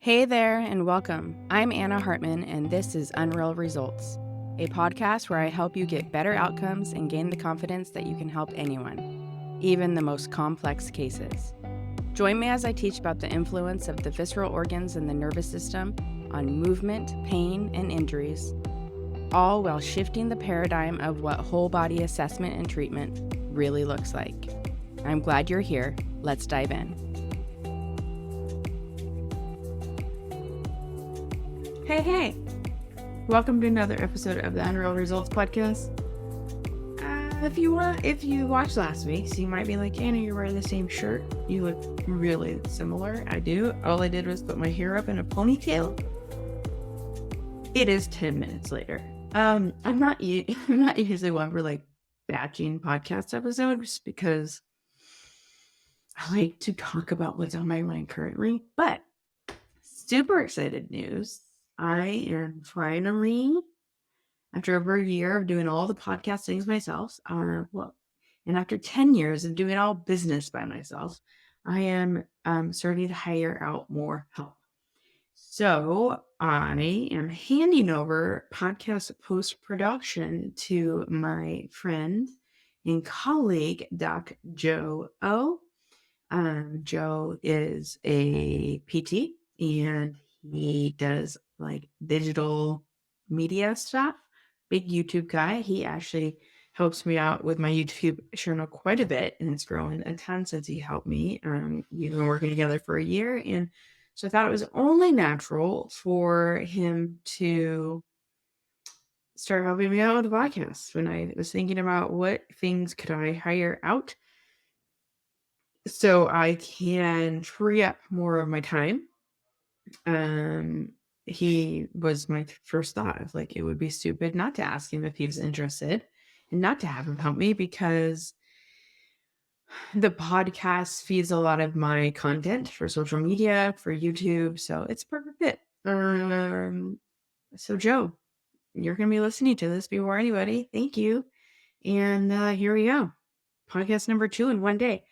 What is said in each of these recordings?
Hey there, and welcome. I'm Anna Hartman, and this is Unreal Results, a podcast where I help you get better outcomes and gain the confidence that you can help anyone, even the most complex cases. Join me as I teach about the influence of the visceral organs and the nervous system on movement, pain, and injuries, all while shifting the paradigm of what whole body assessment and treatment really looks like. I'm glad you're here. Let's dive in. Hey. Welcome to another episode of the Unreal Results podcast. If you watched last week's, you might be like, Anna, you're wearing the same shirt. You look really similar. I do. All I did was put my hair up in a ponytail. It is 10 minutes later. I'm not usually one for like batching podcast episodes because I like to talk about what's on my mind currently. But super excited news. I am finally, after over a year of doing all the podcast things myself, and after 10 years of doing all business by myself, I am starting to hire out more help. So I am handing over podcast post-production to my friend and colleague, Doc Joe O. Joe is a PT and he does like digital media stuff. Big YouTube guy. He actually helps me out with my YouTube channel quite a bit, and it's grown a ton since he helped me. We've been working together for a year, and so I thought it was only natural for him to start helping me out with the podcast. When I was thinking about what things could I hire out so I can free up more of my time. He was my first thought of like, it would be stupid not to ask him if he was interested and not to have him help me because the podcast feeds a lot of my content for social media, for YouTube. So it's a perfect fit. So Joe, you're going to be listening to this before anybody. Thank you. And here we go. Podcast number 2 in one day.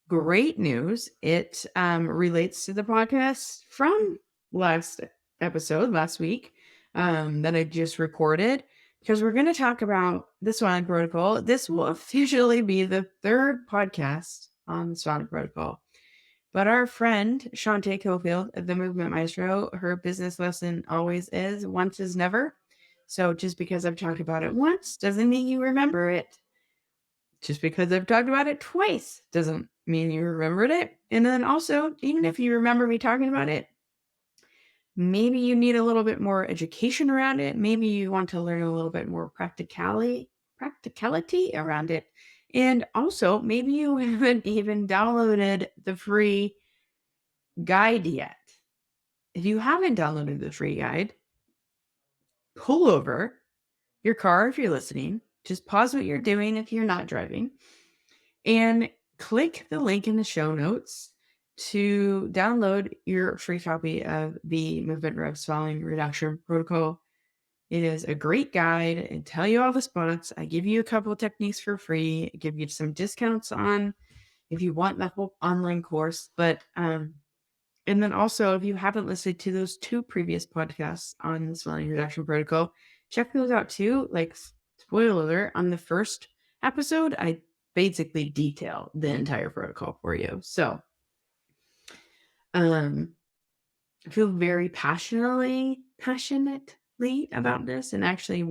Great news. It relates to the podcast from last week that I just recorded, because we're going to talk about the Swelling Protocol. This will officially be the 3rd podcast on the Swelling Protocol. But our friend, Shantae Cofield of the Movement Maestro, her business lesson always is, once is never. So just because I've talked about it once doesn't mean you remember it. Just because I've talked about it twice doesn't mean you remembered it. And then also, even if you remember me talking about it, maybe you need a little bit more education around it. Maybe you want to learn a little bit more practicality around it. And also, maybe you haven't even downloaded the free guide yet. If you haven't downloaded the free guide, pull over your car if you're listening. Just pause what you're doing if you're not driving. And click the link in the show notes to download your free copy of the MovementREV Swelling Reduction Protocol. It is a great guide and tell you all the spots. I give you a couple of techniques for free. I give you some discounts on if you want the whole online course. But and then also, if you haven't listened to those 2 previous podcasts on the Swelling Reduction Protocol, check those out too. Like, spoiler alert, on the first episode, I basically detail the entire protocol for you. So, I feel very passionately about this, and actually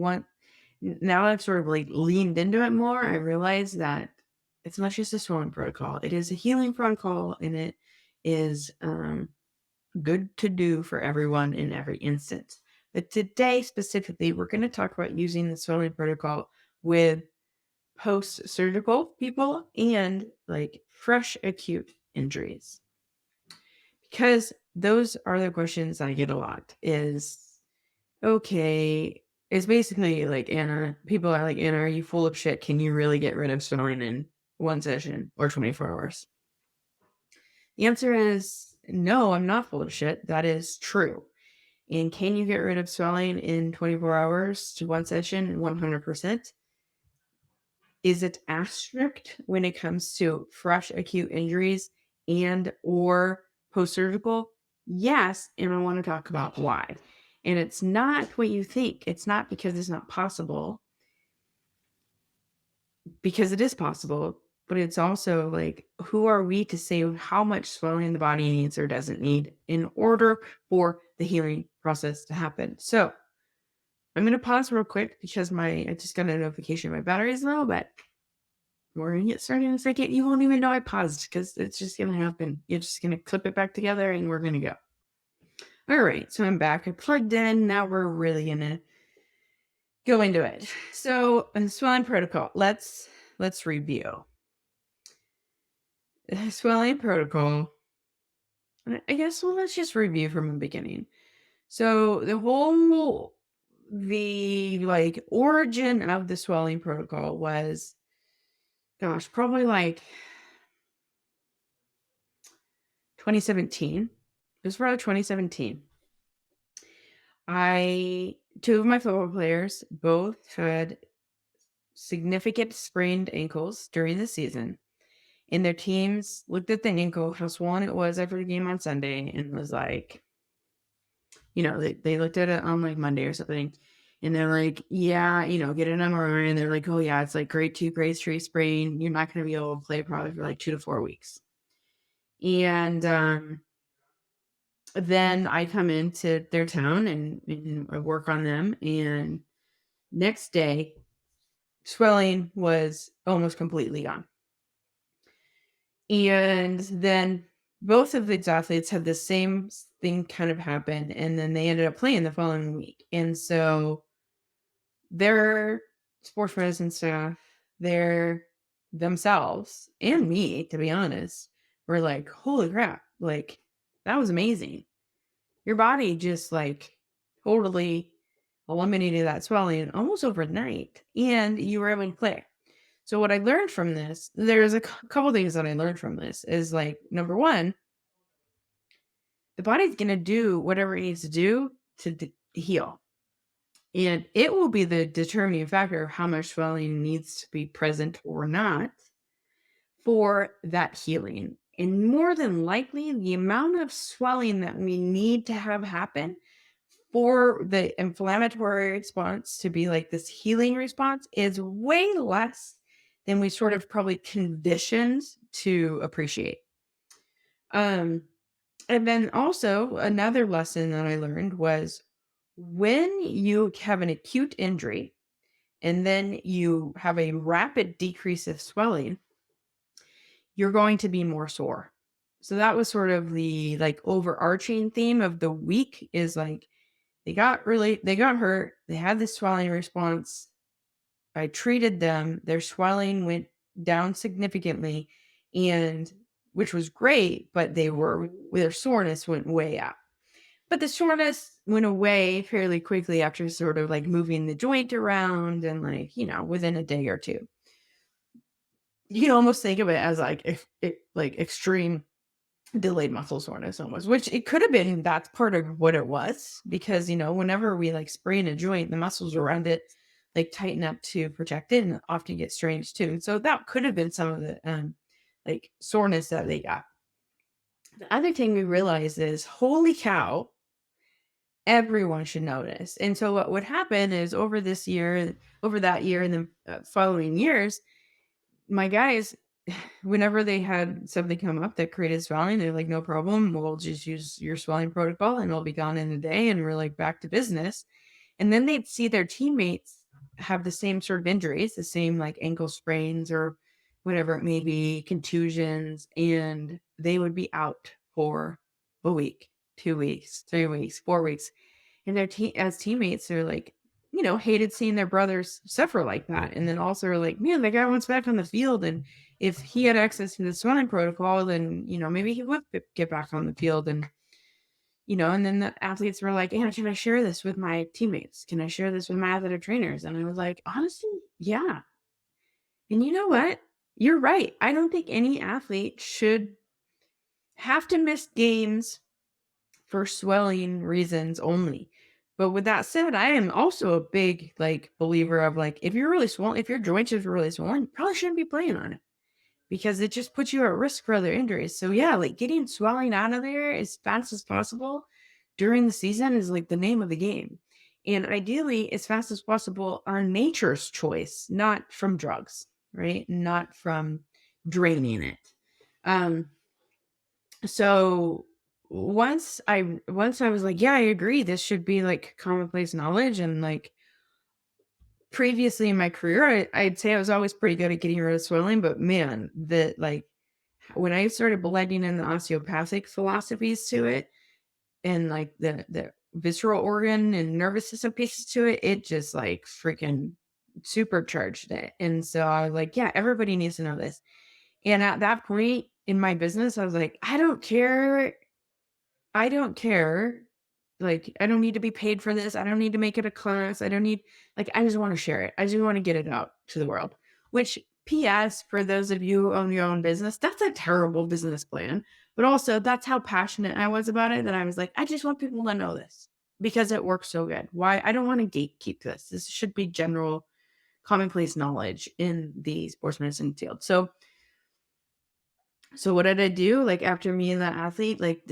now I've sort of like leaned into it more. I realize that it's not just a swelling protocol. It is a healing protocol, and it is good to do for everyone in every instance. But today specifically, we're going to talk about using the swelling protocol with post-surgical people and like fresh acute injuries. Because those are the questions I get a lot is, okay, it's basically like, Anna, people are like, Anna, are you full of shit? Can you really get rid of swelling in one session or 24 hours? The answer is no, I'm not full of shit. That is true. And can you get rid of swelling in 24 hours to one session? 100%. Is it strict when it comes to fresh acute injuries and or post-surgical? Yes, and I want to talk about why. And it's not what you think. It's not because it's not possible, because it is possible, but it's also like, who are we to say how much swelling the body needs or doesn't need in order for the healing process to happen? So I'm going to pause real quick because I just got a notification my battery's low, but we're going to get started in a second. You won't even know I paused because it's just going to happen. You're just going to clip it back together and we're going to go. All right. So I'm back. I plugged in. Now we're really going to go into it. So swelling protocol. Let's review. Swelling protocol. I guess, well, let's just review from the beginning. So the origin of the swelling protocol was, gosh, probably like 2017. It was probably 2017. Two of my football players both had significant sprained ankles during the season. And their teams looked at the ankle, how swollen it was after the game on Sunday, and was like, they looked at it on like Monday or something. And they're like, yeah, get an MRI. And they're like, oh yeah, it's like grade 2, grade 3 sprain. You're not going to be able to play probably for like 2 to 4 weeks. And then I come into their town and I work on them. And next day, swelling was almost completely gone. And then both of these athletes had the same thing kind of happen. And then they ended up playing the following week. And so their sports medicine staff, their themselves, and me, to be honest, were like, holy crap, like, that was amazing. Your body just like totally eliminated that swelling almost overnight, and you were able to play. So what I learned from this, there's a couple things that I learned from this is like, number one, the body's going to do whatever it needs to do to heal. And it will be the determining factor of how much swelling needs to be present or not for that healing. And more than likely, the amount of swelling that we need to have happen for the inflammatory response to be like this healing response is way less than we sort of probably conditioned to appreciate. And then also another lesson that I learned was, when you have an acute injury and then you have a rapid decrease of swelling, you're going to be more sore. So that was sort of the like overarching theme of the week, is like, they got hurt. They had this swelling response. I treated them. Their swelling went down significantly, and which was great, but their soreness went way up. But the soreness went away fairly quickly after sort of like moving the joint around and like, within a day or two. You can almost think of it as like extreme delayed muscle soreness almost, which it could have been. That's part of what it was, because, whenever we like sprain a joint, the muscles around it like tighten up to protect it and often get strained too. So that could have been some of the like soreness that they got. The other thing we realized is, holy cow, everyone should notice. And so what would happen is, over that year and the following years, my guys, whenever they had something come up that created swelling, they're like, no problem, we'll just use your swelling protocol and it'll be gone in a day, and we're like back to business. And then they'd see their teammates have the same sort of injuries, the same like ankle sprains or whatever it may be, contusions, and they would be out for a week, 2 weeks, 3 weeks, 4 weeks. And as teammates, they're like, hated seeing their brothers suffer like that. And then also are like, man, that guy wants back on the field. And if he had access to the swelling protocol, then, maybe he would get back on the field. And, and then the athletes were like, Anna, can I share this with my teammates? Can I share this with my athletic trainers? And I was like, honestly, yeah. And you know what? You're right. I don't think any athlete should have to miss games for swelling reasons only. But with that said, I am also a big believer of if you're really swollen, if your joint is really swollen, you probably shouldn't be playing on it, because it just puts you at risk for other injuries. So yeah, like getting swelling out of there as fast as possible during the season is like the name of the game. And ideally, as fast as possible on nature's choice, not from drugs, right? Not from draining it. Um, so once I was like, yeah, I agree, this should be like commonplace knowledge. And like previously in my career, I'd say I was always pretty good at getting rid of swelling, but man, that like when I started blending in the osteopathic philosophies to it and like the visceral organ and nervous system pieces to it, it just like freaking supercharged it. And so I was like, yeah, everybody needs to know this. And at that point in my business, I was like, I don't care. I don't care. Like, I don't need to be paid for this. I don't need to make it a class. I don't need, like, I just want to share it. I just want to get it out to the world. Which, P.S., for those of you who own your own business, that's a terrible business plan. But also, that's how passionate I was about it. That I was like, I just want people to know this because it works so good. Why? I don't want to gatekeep this. This should be general, commonplace knowledge in the sports medicine field. So what did I do? Like after me and that athlete, like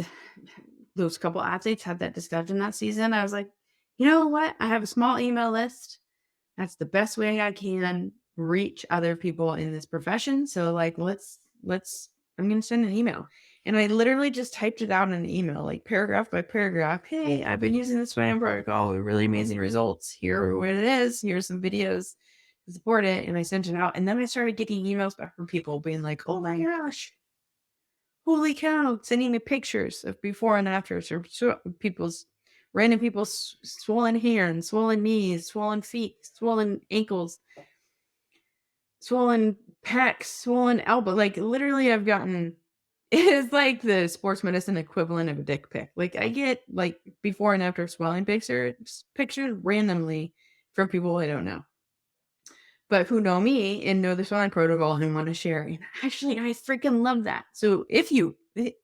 those couple athletes had that discussion that season, I was like, you know what? I have a small email list. That's the best way I can reach other people in this profession. So like, I'm going to send an email. And I literally just typed it out in an email, like paragraph by paragraph. Hey, I've been using this swelling protocol with really amazing results. Here are what it is. Here's some videos to support it. And I sent it out. And then I started getting emails back from people being like, oh my gosh, holy cow, sending me pictures of before and afters or random people's swollen hands, swollen knees, swollen feet, swollen ankles, swollen pecs, swollen elbow. Like literally I've gotten, it's like the sports medicine equivalent of a dick pic. Like I get like before and after swelling pictures randomly from people I don't know, but who know me and know the swelling protocol and want to share. And actually, I freaking love that. So if you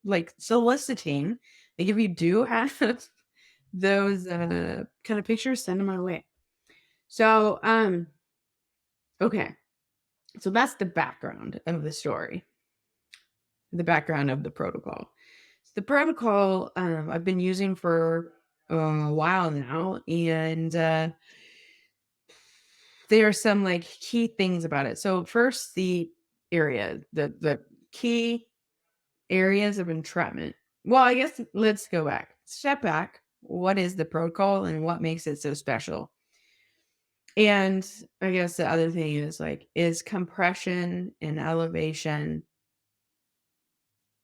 like soliciting, like if you do have those kind of pictures, send them my way. So, okay. So that's the background of the story, the background of the protocol. So the protocol I've been using for a while now, and there are some like key things about it. So first, the key areas of entrapment. Well, I guess let's go back. Step back. What is the protocol and what makes it so special? And I guess the other thing is compression and elevation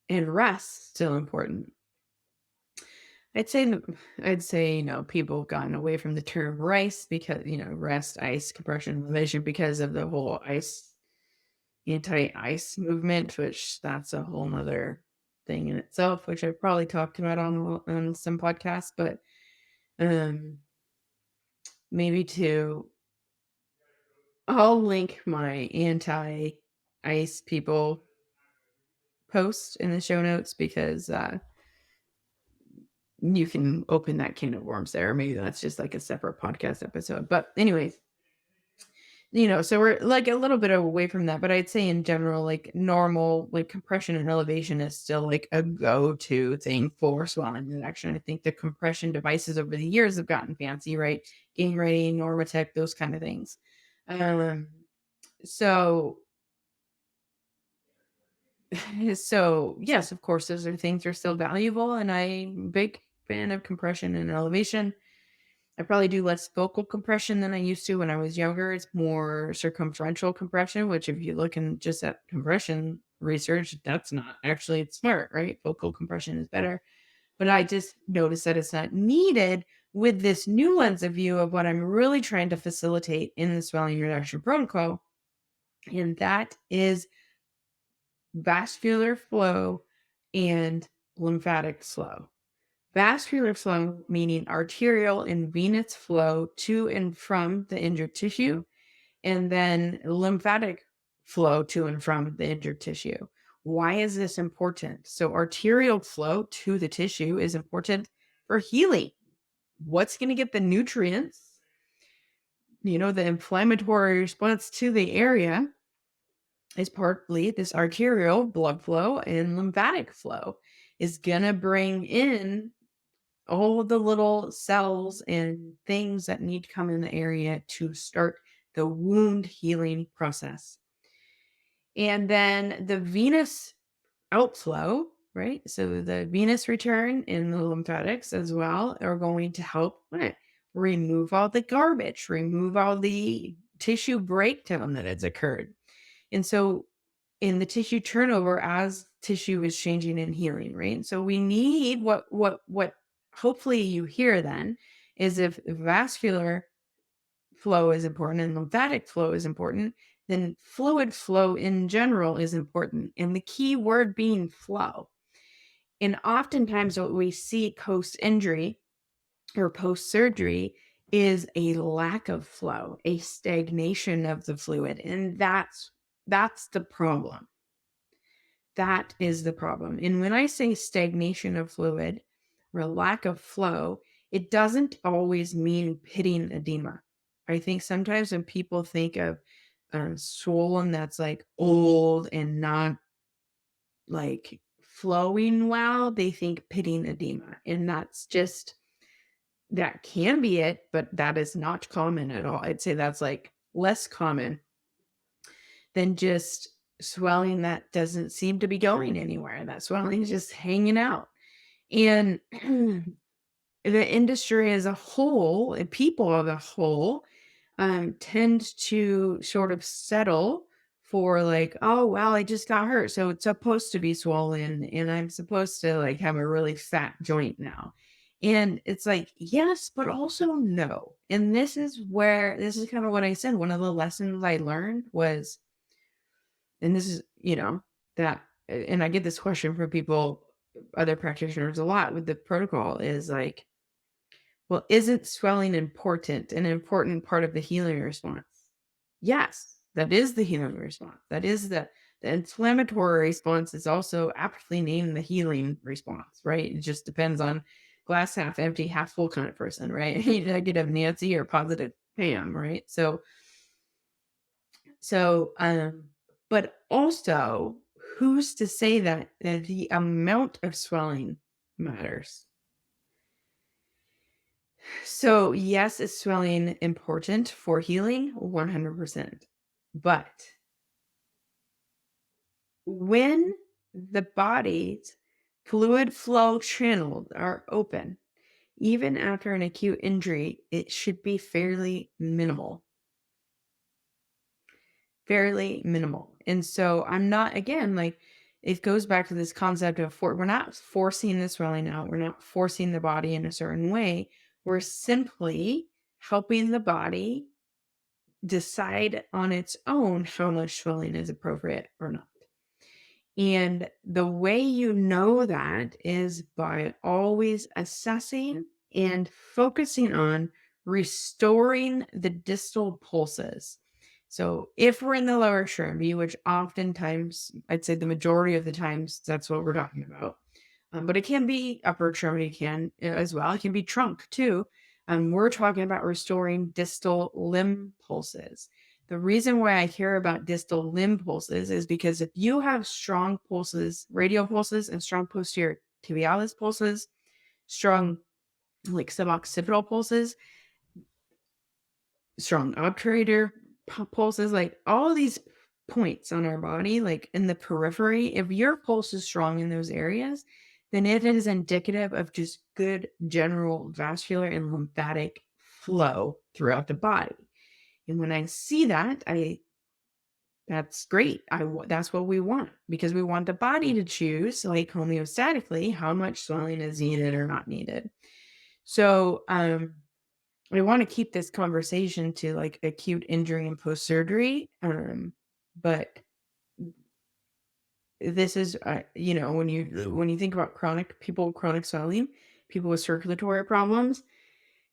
and rest still important? I'd say, people have gotten away from the term rest, ice, compression, elevation, because of the whole anti-ice movement, which that's a whole nother thing in itself, which I've probably talked about on some podcasts, but I'll link my anti-ice people post in the show notes because you can open that can of worms there. Maybe that's just like a separate podcast episode. But anyways, so we're like a little bit away from that, but I'd say in general, like normal, like compression and elevation is still like a go-to thing for swelling reduction. I think the compression devices over the years have gotten fancy, right? Gain Ready, Normatec, those kind of things. So yes, of course, those are things that are still valuable, and I'm a big fan of compression and elevation. I probably do less vocal compression than I used to when I was younger. It's more circumferential compression, which if you look in just at compression research, that's not actually smart, right? Vocal compression is better. But I just noticed that it's not needed with this new lens of view of what I'm really trying to facilitate in the swelling reduction protocol. And that is vascular flow and lymphatic flow. Vascular flow, meaning arterial and venous flow to and from the injured tissue, and then lymphatic flow to and from the injured tissue. Why is this important? So arterial flow to the tissue is important for healing. What's going to get the nutrients, the inflammatory response to the area is partly this arterial blood flow and lymphatic flow is going to bring in all of the little cells and things that need to come in the area to start the wound healing process. And then the venous outflow, right? So the venous return and the lymphatics as well are going to help remove all the garbage, remove all the tissue breakdown that has occurred. And so in the tissue turnover as tissue is changing and healing, right? So we need what hopefully you hear then is if vascular flow is important and lymphatic flow is important, then fluid flow in general is important. And the key word being flow. And oftentimes what we see post-injury or post-surgery is a lack of flow, a stagnation of the fluid. And that's the problem. That is the problem. And when I say stagnation of fluid or lack of flow, it doesn't always mean pitting edema. I think sometimes when people think of swollen that's like old and not like flowing well, they think pitting edema. And that's just, that can be it, but that is not common at all. I'd say that's like less common than just swelling that doesn't seem to be going anywhere. That swelling is just hanging out. And the industry as a whole, and people as a whole, tend to sort of settle for like, oh, well, I just got hurt. So it's supposed to be swollen and I'm supposed to like have a really fat joint now. And it's like, yes, but also no. And this is kind of what I said. One of the lessons I learned was, and this is, that, and I get this question from people, other practitioners a lot with the protocol is like, well, isn't swelling an important part of the healing response? Yes, that is the healing response. That is the inflammatory response is also aptly named the healing response, right? It just depends on glass half empty, half full kind of person, right? Negative Nancy or positive Pam, right? So, but also, who's to say that the amount of swelling matters? So, yes, is swelling important for healing? 100%. But when the body's fluid flow channels are open, even after an acute injury, it should be fairly minimal. Fairly minimal. And so I'm not, again, like it goes back to this concept of we're not forcing the swelling out. We're not forcing the body in a certain way. We're simply helping the body decide on its own how much swelling is appropriate or not. And the way you know that is by always assessing and focusing on restoring the distal pulses. So if we're in the lower extremity, which oftentimes, I'd say the majority of the times, that's what we're talking about. But it can be upper extremity as well. It can be trunk too. We're talking about restoring distal limb pulses. The reason why I care about distal limb pulses is because if you have strong pulses, radial pulses, and strong posterior tibialis pulses, strong like suboccipital pulses, strong obturator pulses, like all of these points on our body, like in the periphery, if your pulse is strong in those areas, then it is indicative of just good general vascular and lymphatic flow throughout the body. And when I see that, that's great. That's what we want, because we want the body to choose, like homeostatically, how much swelling is needed or not needed. So, I want to keep this conversation to like acute injury and post-surgery. But this is, when you think about chronic swelling, people with circulatory problems,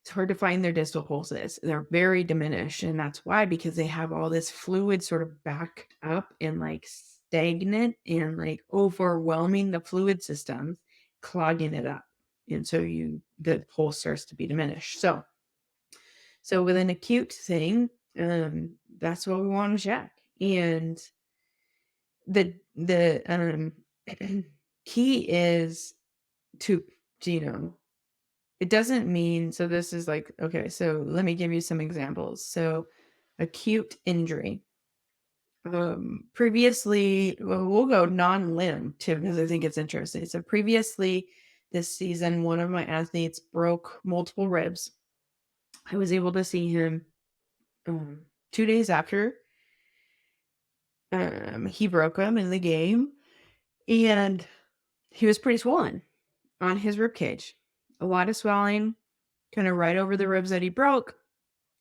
it's hard to find their distal pulses. They're very diminished. And that's why, because they have all this fluid sort of backed up and like stagnant and like overwhelming the fluid systems, clogging it up. And so the pulse starts to be diminished. So with an acute thing, that's what we want to check. And the key is to, it doesn't mean, so this is like, okay, so let me give you some examples. So acute injury. Previously, well, we'll go non-limb too, because I think it's interesting. So previously this season, one of my athletes broke multiple ribs. I was able to see him 2 days after he broke them in the game, and he was pretty swollen on his rib cage. A lot of swelling, kind of right over the ribs that he broke,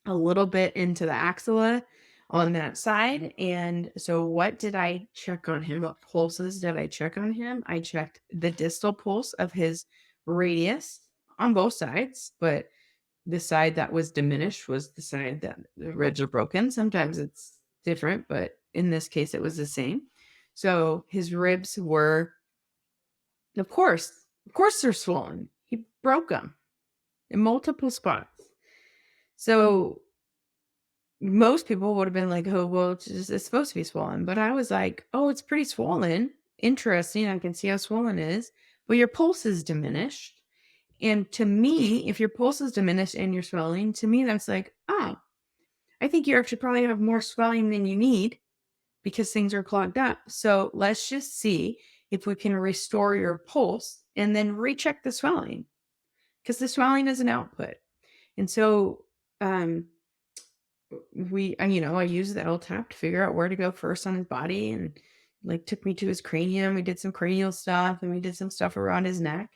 a little bit into the axilla on that side. And so what did I check on him? What pulses did I check on him? I checked the distal pulse of his radius on both sides, but the side that was diminished was the side that the ribs are broken. Sometimes it's different, but in this case it was the same. So his ribs were, of course they're swollen. He broke them in multiple spots. So most people would have been like, oh, well, it's supposed to be swollen. But I was like, oh, it's pretty swollen. Interesting. I can see how swollen it is. But your pulse is diminished. And to me, if your pulse is diminished and you're swelling, to me, that's like, oh, I think you actually probably have more swelling than you need because things are clogged up. So let's just see if we can restore your pulse and then recheck the swelling, because the swelling is an output. And so, I used the LTAP to figure out where to go first on his body, and like took me to his cranium. We did some cranial stuff and we did some stuff around his neck.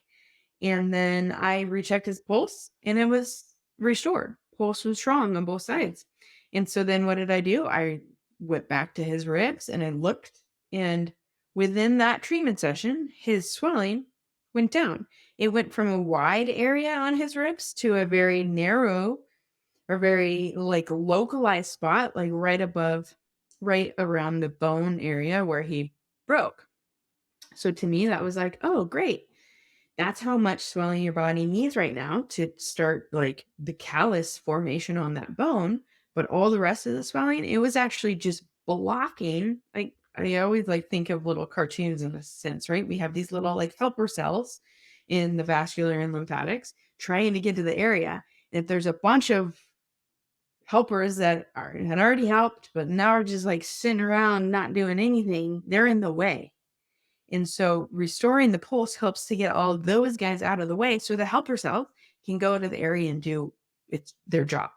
And then I rechecked his pulse and it was restored. Pulse was strong on both sides. And so then what did I do? I went back to his ribs and I looked, and within that treatment session, his swelling went down. It went from a wide area on his ribs to a very narrow or very like localized spot, like right around the bone area where he broke. So to me, that was like, oh, great. That's how much swelling your body needs right now to start like the callus formation on that bone. But all the rest of the swelling, it was actually just blocking. Like I always like think of little cartoons in this sense, right? We have these little like helper cells in the vascular and lymphatics trying to get to the area. And if there's a bunch of helpers that had already helped, but now are just like sitting around not doing anything, they're in the way. And so restoring the pulse helps to get all those guys out of the way so the helper cell can go to the area and do their job.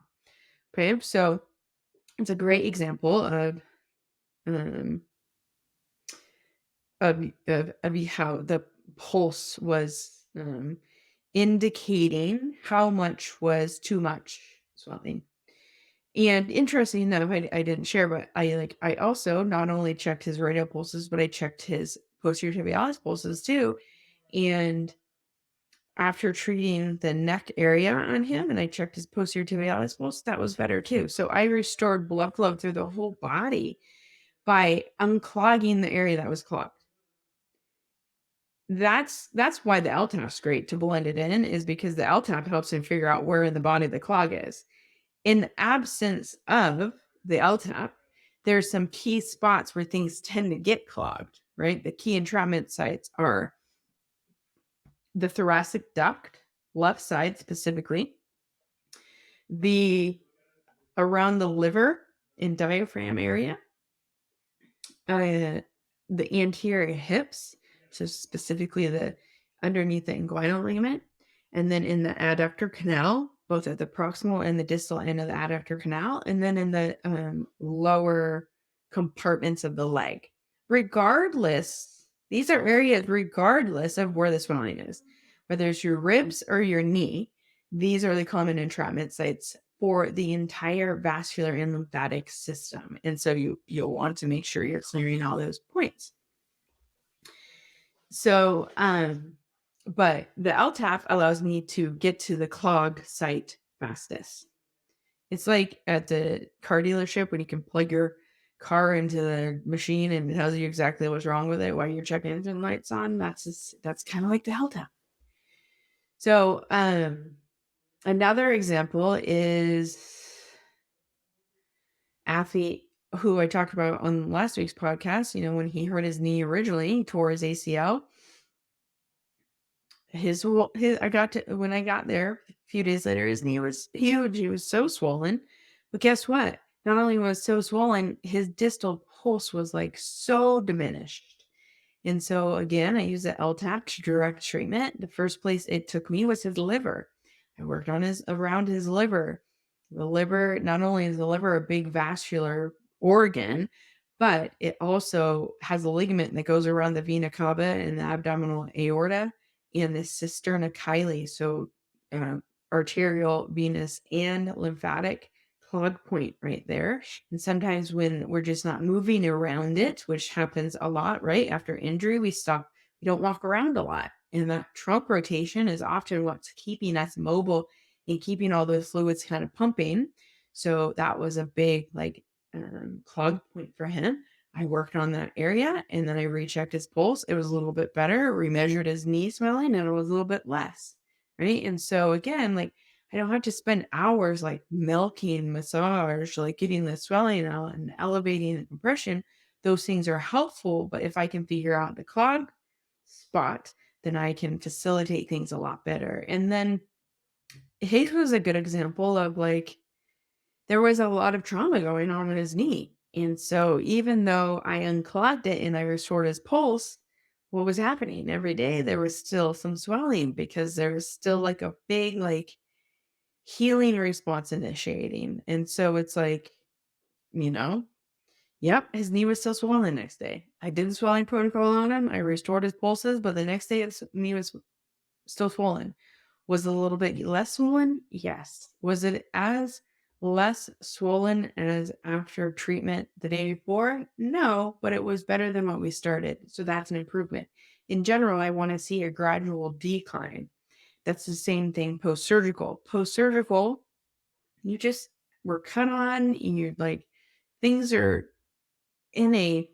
Okay, so it's a great example of how the pulse was indicating how much was too much swelling. And interesting enough, I didn't share, but I also not only checked his radial pulses, but I checked his posterior tibialis pulses too. And after treating the neck area on him, and I checked his posterior tibialis pulse, that was better too. So I restored blood flow through the whole body by unclogging the area that was clogged. That's why the LTAP is great to blend it in, is because the LTAP helps him figure out where in the body the clog is. In the absence of the LTAP, there's some key spots where things tend to get clogged, right? The key entrapment sites are the thoracic duct, left side specifically, around the liver and diaphragm area, the anterior hips, so specifically the underneath the inguinal ligament, and then in the adductor canal, both at the proximal and the distal end of the adductor canal, and then in the lower compartments of the leg. These are areas regardless of where the swelling is, whether it's your ribs or your knee. These are the common entrapment sites for the entire vascular and lymphatic system. And so you'll want to make sure you're clearing all those points. So, but the LTAP allows me to get to the clog site fastest. It's like at the car dealership when you can plug your car into the machine and it tells you exactly what's wrong with it while your check engine light's on. That's kind of like the LTAP. So, another example is athlete who I talked about on last week's podcast, when he hurt his knee originally, he tore his ACL. When I got there a few days later, his knee was huge. He was so swollen. But guess what? Not only was so swollen, his distal pulse was like so diminished. And so again, I used the LTAP direct treatment. The first place it took me was his liver. I worked on around his liver. The liver, not only is the liver a big vascular organ, but it also has a ligament that goes around the vena cava and the abdominal aorta and the cisterna chyli. So arterial, venous, and lymphatic plug point right there. And sometimes when we're just not moving around it, which happens a lot, right? After injury, we don't walk around a lot. And that trunk rotation is often what's keeping us mobile and keeping all those fluids kind of pumping. So that was a big plug point for him. I worked on that area and then I rechecked his pulse. It was a little bit better. Remeasured his knee swelling and it was a little bit less. Right. And so again, I don't have to spend hours milking massage, getting the swelling out and elevating the compression. Those things are helpful. But if I can figure out the clog spot, then I can facilitate things a lot better. And then Hayes was a good example of there was a lot of trauma going on in his knee. And so even though I unclogged it and I restored his pulse, what was happening every day? There was still some swelling because there was still a big healing response initiating. And so it's yep, his knee was still swollen the next day. I did the swelling protocol on him. I restored his pulses, but the next day his knee was still swollen. Was it a little bit less swollen? Yes. Was it as less swollen as after treatment the day before? No, but it was better than what we started. So that's an improvement. In general, I want to see a gradual decline. That's the same thing post-surgical. Post-surgical, you just were cut on, and you're things are in a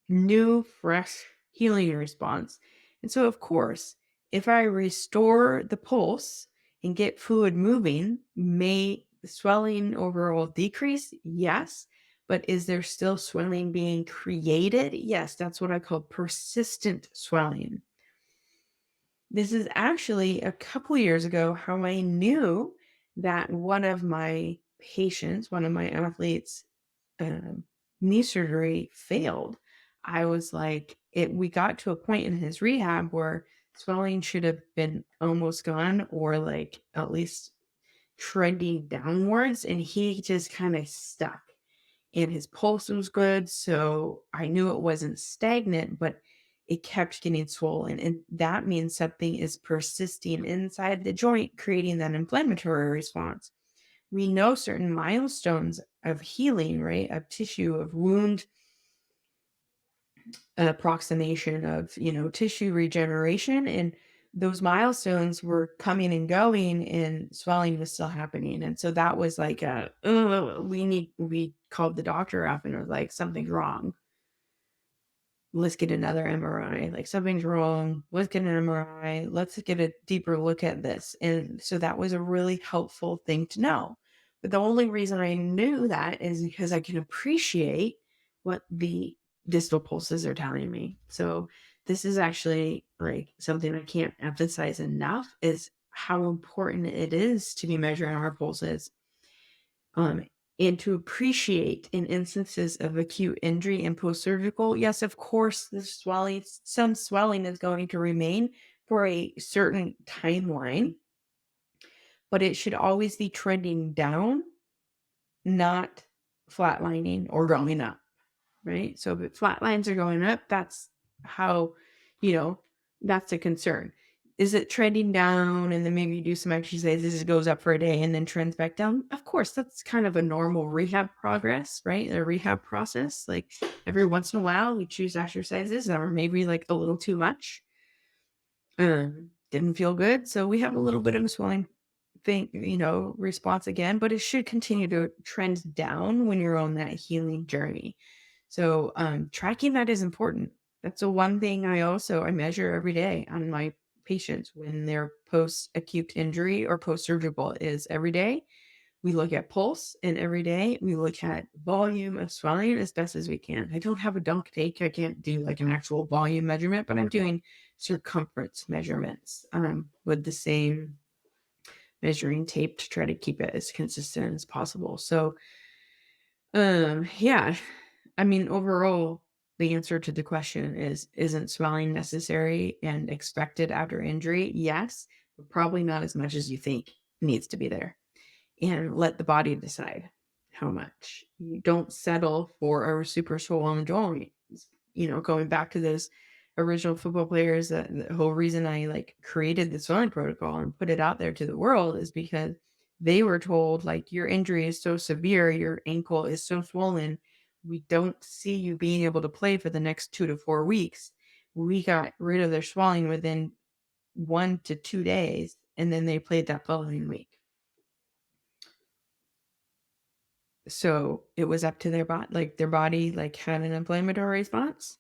new, fresh healing response. And so, of course, if I restore the pulse and get fluid moving, may the swelling overall decrease? Yes. But is there still swelling being created? Yes, that's what I call persistent swelling. This is actually a couple years ago how I knew that one of my patients, one of my athletes, knee surgery failed. I was we got to a point in his rehab where swelling should have been almost gone or at least trending downwards. And he just kind of stuck and his pulse was good. So I knew it wasn't stagnant, but it kept getting swollen. And that means something is persisting inside the joint, creating that inflammatory response. We know certain milestones of healing, right? Of tissue, of wound approximation, of, tissue regeneration. And those milestones were coming and going and swelling was still happening. And so that was we called the doctor up and was like, something's wrong. Let's get another MRI. Something's wrong. Let's get an MRI. Let's get a deeper look at this. And so that was a really helpful thing to know. But the only reason I knew that is because I can appreciate what the distal pulses are telling me. So this is actually something I can't emphasize enough is how important it is to be measuring our pulses. And to appreciate in instances of acute injury and post-surgical, yes, of course, some swelling is going to remain for a certain timeline, but it should always be trending down, not flatlining or going up, right? So if flat lines are going up, that's how, that's a concern. Is it trending down and then maybe you do some exercises, it goes up for a day and then trends back down? Of course, that's kind of a normal rehab progress, right? A rehab process. Every once in a while, we choose exercises that were maybe a little too much. Didn't feel good. So we have a little bit of a swelling thing, response again, but it should continue to trend down when you're on that healing journey. So tracking that is important. That's the one thing I measure every day on my patients when they're post-acute injury or post-surgical is every day. We look at pulse, and every day we look at volume of swelling as best as we can. I don't have a dunk take. I can't do like an actual volume measurement, but I'm doing circumference measurements with the same measuring tape to try to keep it as consistent as possible. So, yeah, I mean, overall, the answer to the question is, isn't swelling necessary and expected after injury? Yes, but probably not as much as you think needs to be there. And let the body decide how much. You don't settle for a super swollen joint. Going back to those original football players, the whole reason I like created the swelling protocol and put it out there to the world is because they were told, like, your injury is so severe, your ankle is so swollen, we don't see you being able to play for the next 2 to 4 weeks. We got rid of their swelling within 1 to 2 days, and then they played that following week. So it was up to their body, their body had an inflammatory response,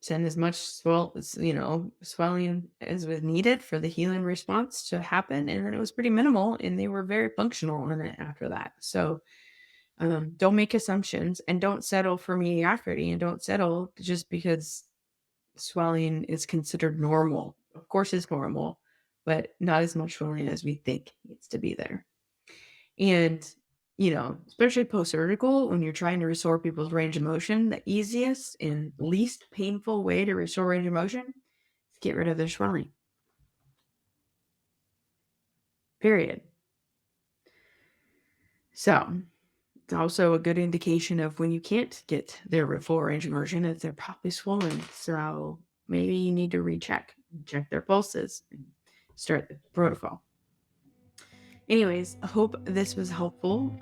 send as much swelling as was needed for the healing response to happen, and then it was pretty minimal, and they were very functional in it after that. So don't make assumptions, and don't settle for mediocrity, and don't settle just because swelling is considered normal. Of course it's normal, but not as much swelling as we think needs to be there. And, especially post-surgical, when you're trying to restore people's range of motion, the easiest and least painful way to restore range of motion is get rid of their swelling. Period. So it's also a good indication of when you can't get their full range of motion, is they're probably swollen. So maybe you need to check their pulses, and start the protocol. Anyways, I hope this was helpful.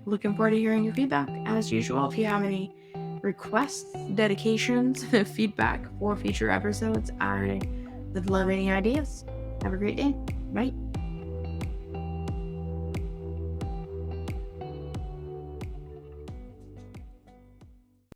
Looking forward to hearing your feedback. As usual, if you have any requests, dedications, feedback for future episodes, I would love any ideas. Have a great day. Bye.